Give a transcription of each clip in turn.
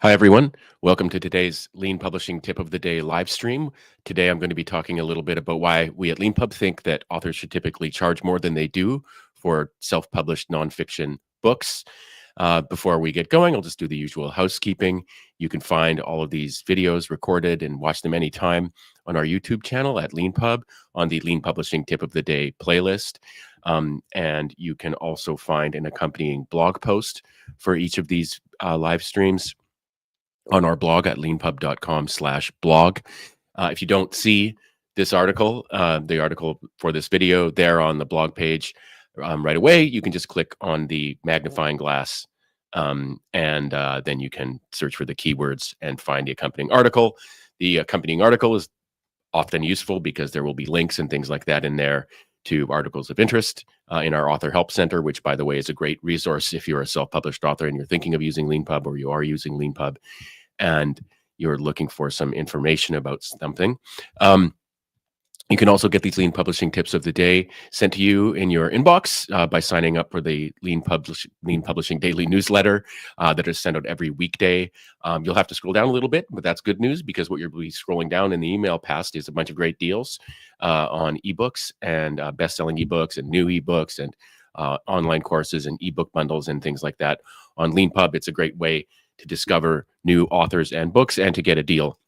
Hi, everyone. Welcome to today's Lean Publishing Tip of the Day live stream. Today, I'm going to be talking a little bit about why we at LeanPub think that authors should typically charge more than they do for self-published nonfiction books. Before we get going, I'll just do the usual housekeeping. You can find all of these videos recorded and watch them anytime on our YouTube channel at LeanPub on the Lean Publishing Tip of the Day playlist. And you can also find an accompanying blog post for each of these live streams on our blog at leanpub.com/blog. If you don't see this article, the article for this video there on the blog page right away, you can just click on the magnifying glass and then you can search for the keywords and find the accompanying article. The accompanying article is often useful because there will be links and things like that in there to articles of interest in our Author Help Center, which, by the way, is a great resource if you're a self-published author and you're thinking of using LeanPub or you are using LeanPub and you're looking for some information about something. You can also get these Lean Publishing Tips of the Day sent to you in your inbox by signing up for the Lean Publishing Daily newsletter that is sent out every weekday. You'll have to scroll down a little bit, but that's good news because what you'll be scrolling down in the email past is a bunch of great deals on ebooks and best-selling ebooks and new ebooks and online courses and ebook bundles and things like that. On LeanPub, it's a great way to discover new authors and books and to get a deal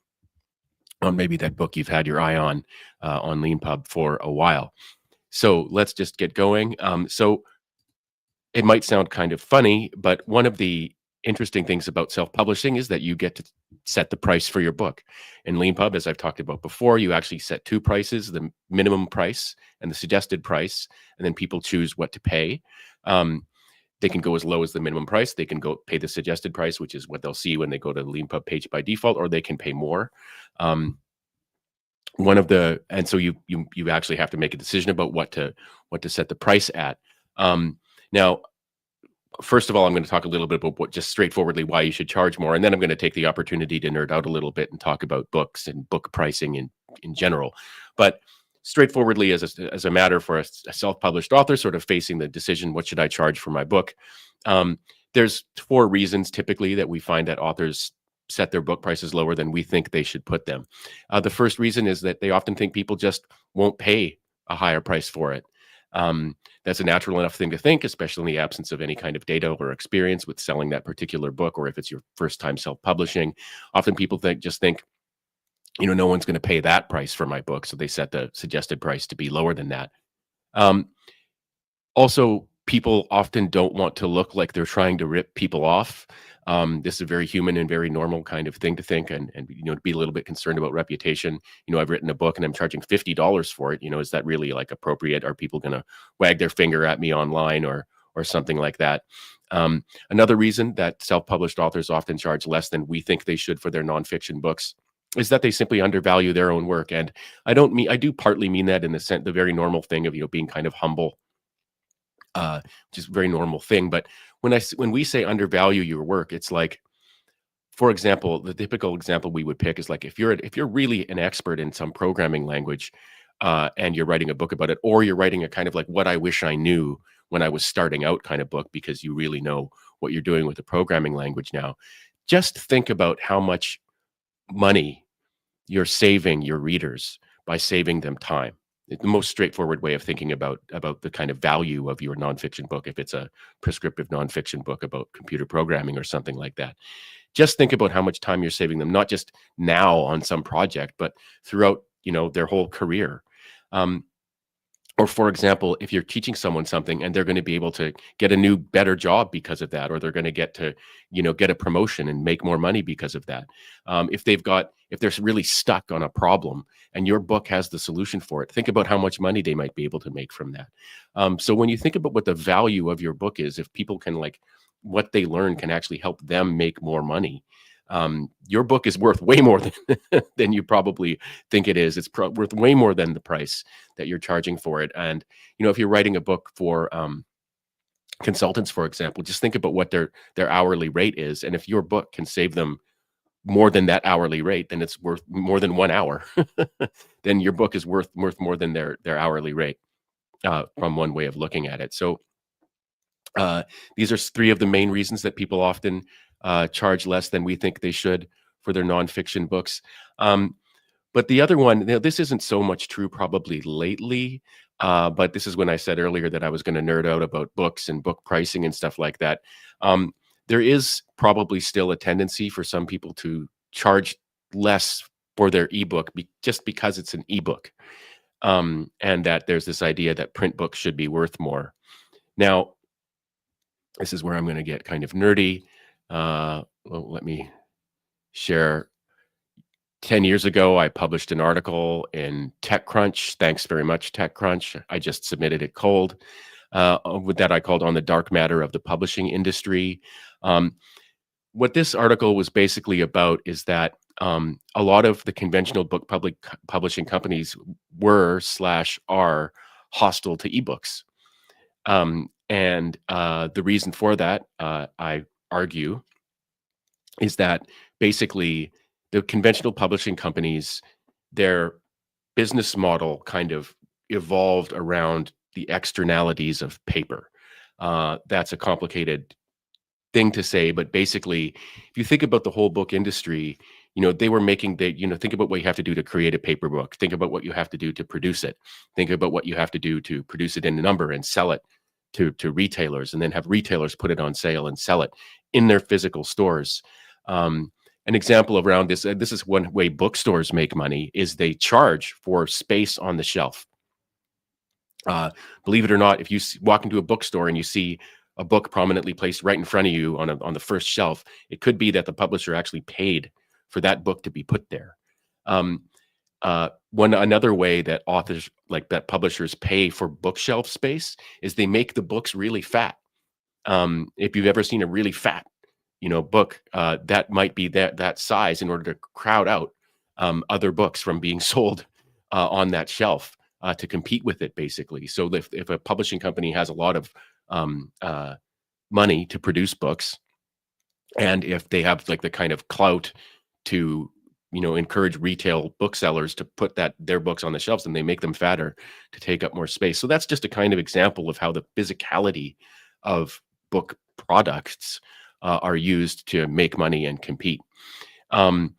on maybe that book you've had your eye on LeanPub for a while. So let's just get going. So it might sound kind of funny, but one of the interesting things about self-publishing is that you get to set the price for your book. In LeanPub, as I've talked about before, you actually set two prices, the minimum price and the suggested price, and then people choose what to pay. They can go as low as the minimum price. They can go pay the suggested price, which is what they'll see when they go to the LeanPub page by default, or they can pay more. And so you actually have to make a decision about what to set the price at. Now, first of all, I'm going to talk a little bit about just straightforwardly why you should charge more, and then I'm going to take the opportunity to nerd out a little bit and talk about books and book pricing in general. But straightforwardly, as a matter for a self-published author sort of facing the decision, what should I charge for my book? There's four reasons typically that we find that authors set their book prices lower than we think they should put them. The first reason is that they often think people just won't pay a higher price for it. That's a natural enough thing to think, especially in the absence of any kind of data or experience with selling that particular book, or if it's your first time self-publishing. Often people just think, no one's going to pay that price for my book, so they set the suggested price to be lower than that. Also, people often don't want to look like they're trying to rip people off. This is a very human and very normal kind of thing to think, and to be a little bit concerned about reputation. I've written a book and I'm charging $50 for it. Is that really like appropriate? Are people going to wag their finger at me online or something like that? Another reason that self-published authors often charge less than we think they should for their nonfiction books is that they simply undervalue their own work. And I do partly mean that in the very normal thing of being kind of humble. Just a very normal thing. But when we say undervalue your work, it's like, for example, the typical example we would pick is like if you're really an expert in some programming language and you're writing a book about it, or you're writing a kind of like what I wish I knew when I was starting out kind of book because you really know what you're doing with the programming language now. Just think about how much money you're saving your readers by saving them time. The most straightforward way of thinking about the kind of value of your nonfiction book, if it's a prescriptive nonfiction book about computer programming or something like that. Just think about how much time you're saving them, not just now on some project, but throughout their whole career. Or for example, if you're teaching someone something and they're going to be able to get a new, better job because of that, or they're going to get a promotion and make more money because of that. If they're really stuck on a problem and your book has the solution for it, think about how much money they might be able to make from that. So when you think about what the value of your book is, if people can what they learn can actually help them make more money, your book is worth way more than you probably think it is. It's worth way more than the price that you're charging for it. And, if you're writing a book for consultants, for example, just think about what their hourly rate is. And if your book can save them more than that hourly rate, then it's worth more than 1 hour. Then your book is worth more than their hourly rate from one way of looking at it. So these are three of the main reasons that people often charge less than we think they should for their nonfiction books. But the other one, this isn't so much true probably lately, but this is when I said earlier that I was going to nerd out about books and book pricing and stuff like that. There is probably still a tendency for some people to charge less for their ebook just because it's an ebook, and that there's this idea that print books should be worth more. Now, this is where I'm going to get kind of nerdy. Well, let me share. 10 years ago, I published an article in TechCrunch. Thanks very much, TechCrunch. I just submitted it cold. With that, I called On the Dark Matter of the Publishing Industry. What this article was basically about is that a lot of the conventional book publishing companies were/are hostile to ebooks. And the reason for that, I argue, is that basically the conventional publishing companies, their business model kind of evolved around the externalities of paper. That's a complicated thing to say, but basically, if you think about the whole book industry, they were making think about what you have to do to create a paper book. Think about what you have to do to produce it. Think about what you have to do to produce it in a number and sell it to retailers, and then have retailers put it on sale and sell it in their physical stores. An example around this, this is one way bookstores make money, is they charge for space on the shelf. Believe it or not, if you walk into a bookstore and you see a book prominently placed right in front of you on the first shelf, it could be that the publisher actually paid for that book to be put there. Another way that publishers pay for bookshelf space is they make the books really fat. If you've ever seen a really fat book, that might be that size in order to crowd out other books from being sold on that shelf to compete with it, basically. So if a publishing company has a lot of money to produce books, and if they have the kind of clout to encourage retail booksellers to put their books on the shelves, and they make them fatter to take up more space. So that's just a kind of example of how the physicality of book products are used to make money and compete. For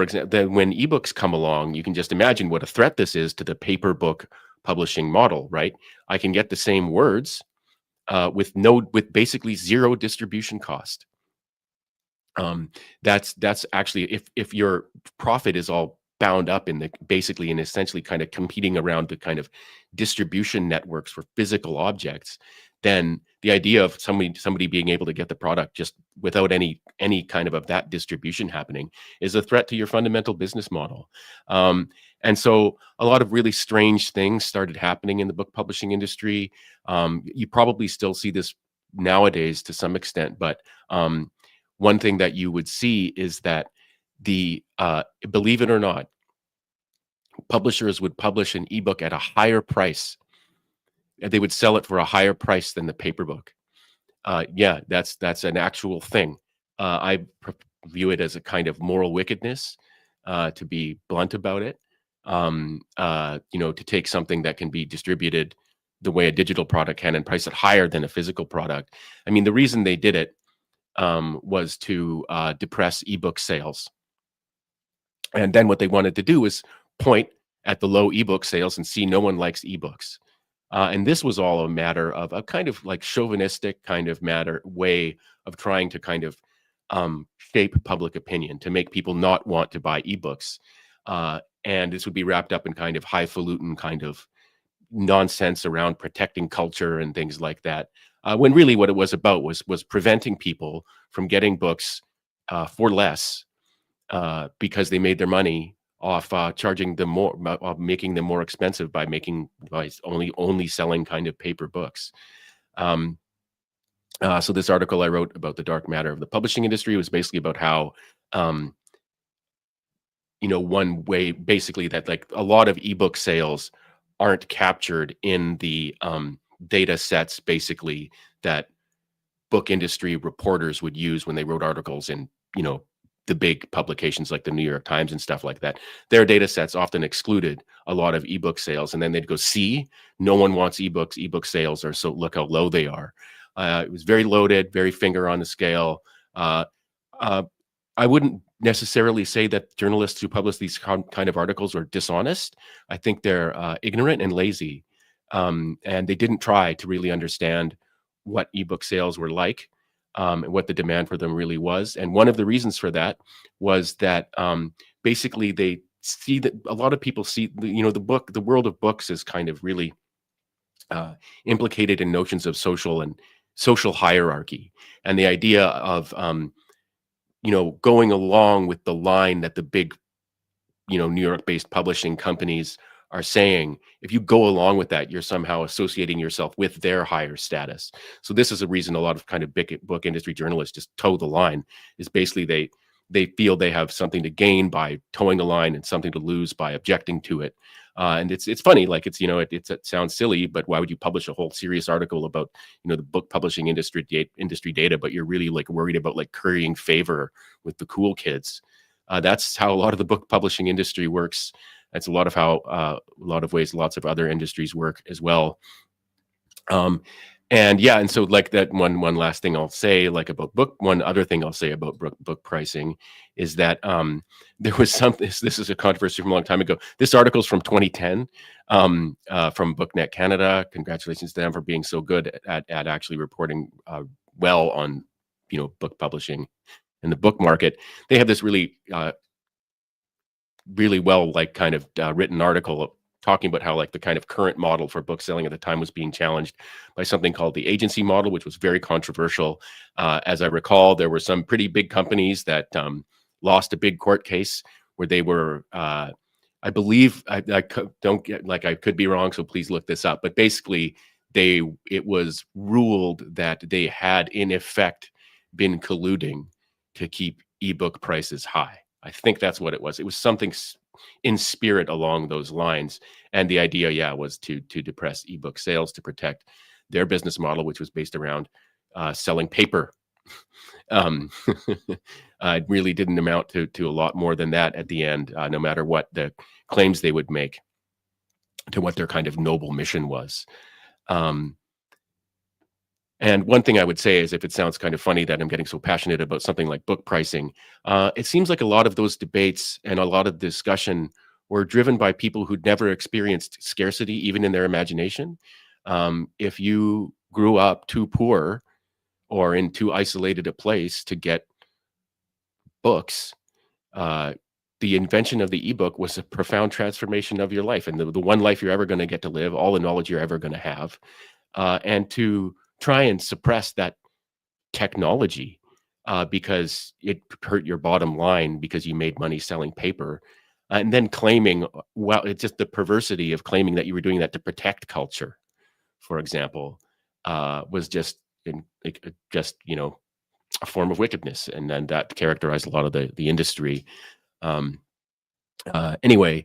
example, then when ebooks come along, you can just imagine what a threat this is to the paper book publishing model, right? I can get the same words with basically zero distribution cost. That's actually, if your profit is all bound up in essentially kind of competing around the kind of distribution networks for physical objects, then the idea of somebody being able to get the product just without any kind of that distribution happening is a threat to your fundamental business model. And so a lot of really strange things started happening in the book publishing industry. You probably still see this nowadays to some extent, but one thing that you would see is that believe it or not, publishers would publish an ebook at a higher price. They would sell it for a higher price than the paper book. Yeah, that's an actual thing. I view it as a kind of moral wickedness, to be blunt about it. To take something that can be distributed the way a digital product can and price it higher than a physical product. I mean, the reason they did it was to depress ebook sales. And then what they wanted to do was point at the low ebook sales and see no one likes ebooks. And this was all a matter of a kind of chauvinistic kind of way of trying to kind of shape public opinion to make people not want to buy ebooks. And this would be wrapped up in kind of highfalutin kind of nonsense around protecting culture and things like that. When really what it was about was preventing people from getting books for less because they made their money off charging them more, making them more expensive by only selling kind of paper books. So this article I wrote about the dark matter of the publishing industry was basically about how, one way basically that a lot of ebook sales aren't captured in the data sets basically that book industry reporters would use when they wrote articles in, the big publications like the New York Times and stuff like that. Their data sets often excluded a lot of ebook sales, and then they'd go, see, no one wants ebooks. Ebook sales are look how low they are. It was very loaded, very finger on the scale. Uh, uh, I wouldn't necessarily say that journalists who publish these kind of articles are dishonest. I think they're ignorant and lazy, and they didn't try to really understand what ebook sales were like, and what the demand for them really was. And one of the reasons for that was that basically they see that a lot of people see the world of books is kind of really uh, implicated in notions of social hierarchy, and the idea of going along with the line that the big New York-based publishing companies are saying. If you go along with that, you're somehow associating yourself with their higher status. So this is a reason a lot of kind of big book industry journalists just toe the line. Is basically they feel they have something to gain by towing the line and something to lose by objecting to it. And it's funny, like it sounds silly, but why would you publish a whole serious article about the book publishing industry data, but you're really like worried about like currying favor with the cool kids? That's how a lot of the book publishing industry works. That's a lot of how a lot of ways lots of other industries work as well. And yeah, and so like that one last thing I'll say, like about one other thing I'll say about book pricing is that there was something. This is a controversy from a long time ago. This article's from 2010, from BookNet Canada. Congratulations to them for being so good at actually reporting well on book publishing in the book market. They have this really really well like kind of written article talking about how like the kind of current model for book selling at the time was being challenged by something called the agency model, which was very controversial. As I recall, there were some pretty big companies that lost a big court case where they were, I believe, don't get like, I could be wrong, so please look this up. But basically, it was ruled that they had in effect been colluding to keep ebook prices high. I think that's what it was. It was something in spirit along those lines. And the idea, yeah, was to depress ebook sales to protect their business model, which was based around selling paper. It really didn't amount to a lot more than that at the end, no matter what the claims they would make to what their kind of noble mission was. And one thing I would say is, if it sounds kind of funny that I'm getting so passionate about something like book pricing, it seems like a lot of those debates and a lot of discussion were driven by people who'd never experienced scarcity, even in their imagination. If you grew up too poor or in too isolated a place to get books, the invention of the ebook was a profound transformation of your life, and the one life you're ever going to get to live, all the knowledge you're ever going to have. And to try and suppress that technology because it hurt your bottom line because you made money selling paper, and then claiming, well, it's just the perversity of claiming that you were doing that to protect culture, for example, was just a form of wickedness, and then that characterized a lot of the industry. Anyway,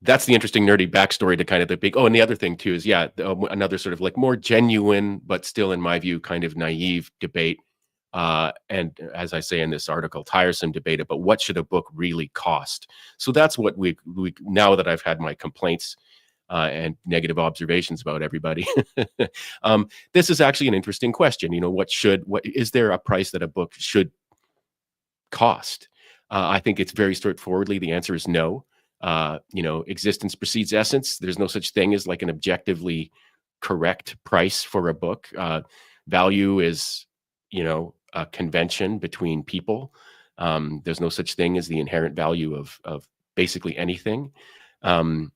that's the interesting nerdy backstory to kind of the big. Oh, and the other thing too is, yeah, another sort of like more genuine, but still, in my view, kind of naive debate. And as I say in this article, tiresome debate about what should a book really cost. So that's what we now that I've had my complaints and negative observations about everybody, this is actually an interesting question. What is there a price that a book should cost? I think it's very straightforwardly, the answer is no. Existence precedes essence. There's no such thing as like an objectively correct price for a book. Value is, a convention between people. There's no such thing as the inherent value of basically anything. Let me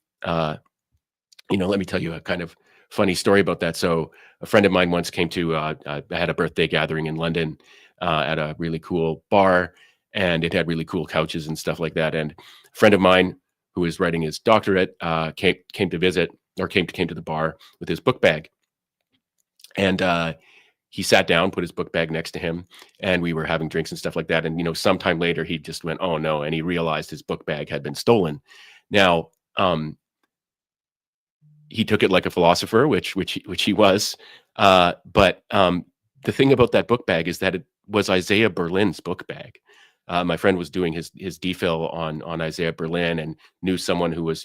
tell you a kind of funny story about that. So a friend of mine once came to, I had a birthday gathering in London at a really cool bar, and it had really cool couches and stuff like that. And a friend of mine who was writing his doctorate came to visit, or came to the bar with his book bag. And he sat down, put his book bag next to him, and we were having drinks and stuff like that. And, sometime later he just went, "Oh no." And he realized his book bag had been stolen. Now, he took it like a philosopher, which he was. But the thing about that book bag is that it was Isaiah Berlin's book bag. My friend was doing his DPhil on Isaiah Berlin, and knew someone who was,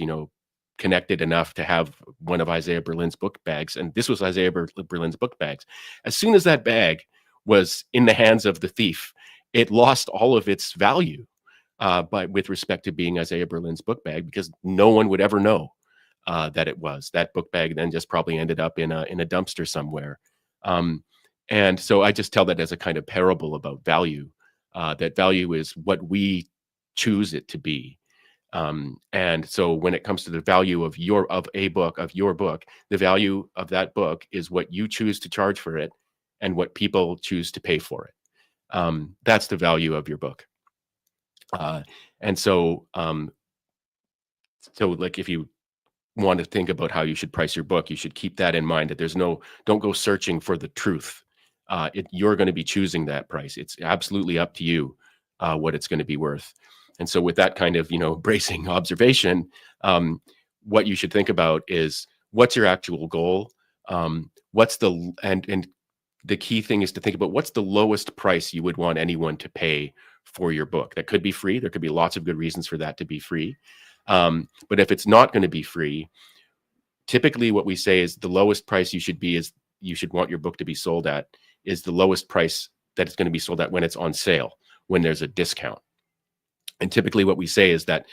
connected enough to have one of Isaiah Berlin's book bags, and this was Isaiah Berlin's book bags. As soon as that bag was in the hands of the thief, it lost all of its value, but with respect to being Isaiah Berlin's book bag, because no one would ever know that it was. That book bag then just probably ended up in a dumpster somewhere. And so I just tell that as a kind of parable about value. That value is what we choose it to be. And so when it comes to the value of your book, the value of that book is what you choose to charge for it and what people choose to pay for it. That's the value of your book. And so like if you want to think about how you should price your book, you should keep that in mind, that don't go searching for the truth. You're going to be choosing that price. It's absolutely up to you what it's going to be worth. And so with that kind of, bracing observation, what you should think about is, what's your actual goal? And the key thing is to think about, what's the lowest price you would want anyone to pay for your book. That could be free. There could be lots of good reasons for that to be free. But if it's not going to be free, typically what we say is the lowest price you should want your book to be sold at is the lowest price that it's going to be sold at when it's on sale, when there's a discount. And typically what we say is that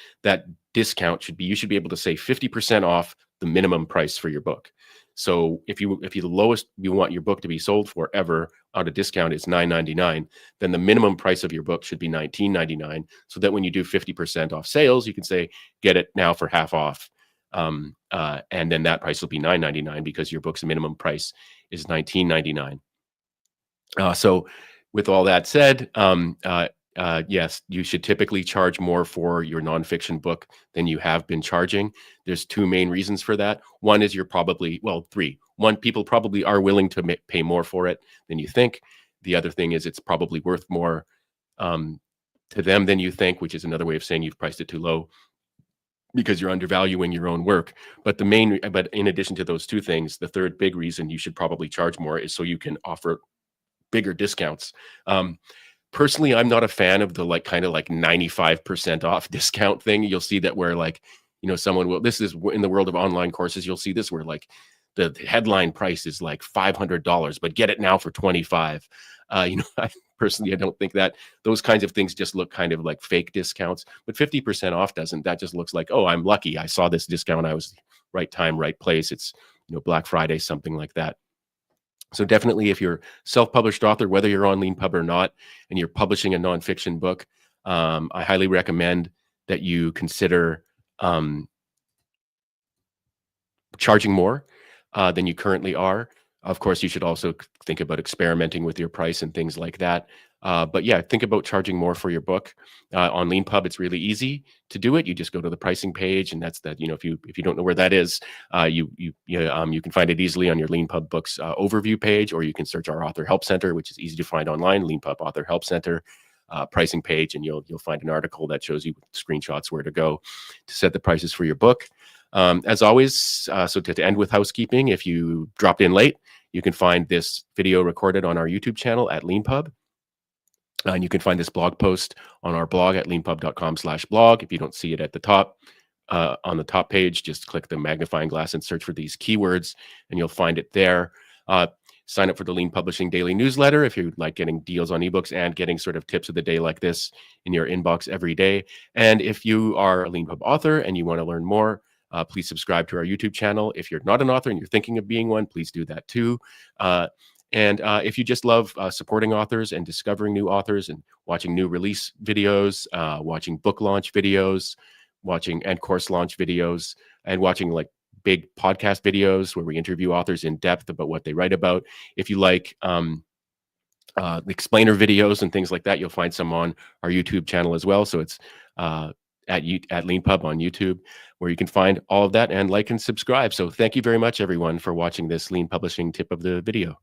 discount you should be able to say 50% off the minimum price for your book. So if the lowest you want your book to be sold for ever on a discount is $9.99, then the minimum price of your book should be $19.99, so that when you do 50% off sales, you can say, get it now for half off. And then that price will be $9.99 because your book's minimum price is $19.99. So with all that said, yes, you should typically charge more for your nonfiction book than you have been charging. There's two main reasons for that. One is three. One, people probably are willing to pay more for it than you think. The other thing is, it's probably worth more to them than you think, which is another way of saying you've priced it too low because you're undervaluing your own work. But in addition to those two things, the third big reason you should probably charge more is so you can offer bigger discounts. Personally, I'm not a fan of the kind of 95% off discount thing. You'll see that where someone will, this is in the world of online courses, you'll see this where the headline price is $500, but get it now for $25. Personally, I don't think that those kinds of things just look kind of like fake discounts, but 50% off doesn't. That just looks like, oh, I'm lucky. I saw this discount. I was right time, right place. It's, Black Friday, something like that. So definitely, if you're a self-published author, whether you're on LeanPub or not, and you're publishing a nonfiction book, I highly recommend that you consider charging more than you currently are. Of course, you should also think about experimenting with your price and things like that. But yeah, think about charging more for your book. On LeanPub, it's really easy to do it. You just go to the pricing page, and that's that. If you don't know where that is, you can find it easily on your LeanPub Books overview page, or you can search our Author Help Center, which is easy to find online. LeanPub Author Help Center pricing page, and you'll find an article that shows you screenshots where to go to set the prices for your book. As always, so to end with housekeeping, if you dropped in late, you can find this video recorded on our YouTube channel at LeanPub. And you can find this blog post on our blog at leanpub.com/blog. If you don't see it at the top, on the top page, just click the magnifying glass and search for these keywords, and you'll find it there. Sign up for the Lean Publishing Daily Newsletter if you like getting deals on ebooks and getting sort of tips of the day like this in your inbox every day. And if you are a LeanPub author and you want to learn more, please subscribe to our YouTube channel. If you're not an author and you're thinking of being one, please do that too. And if you just love supporting authors and discovering new authors and watching new release videos, watching book launch videos, watching and course launch videos, and watching big podcast videos where we interview authors in depth about what they write about. If you like explainer videos and things like that, you'll find some on our YouTube channel as well. So it's at LeanPub on YouTube, where you can find all of that and like and subscribe. So thank you very much, everyone, for watching this Lean Publishing tip of the video.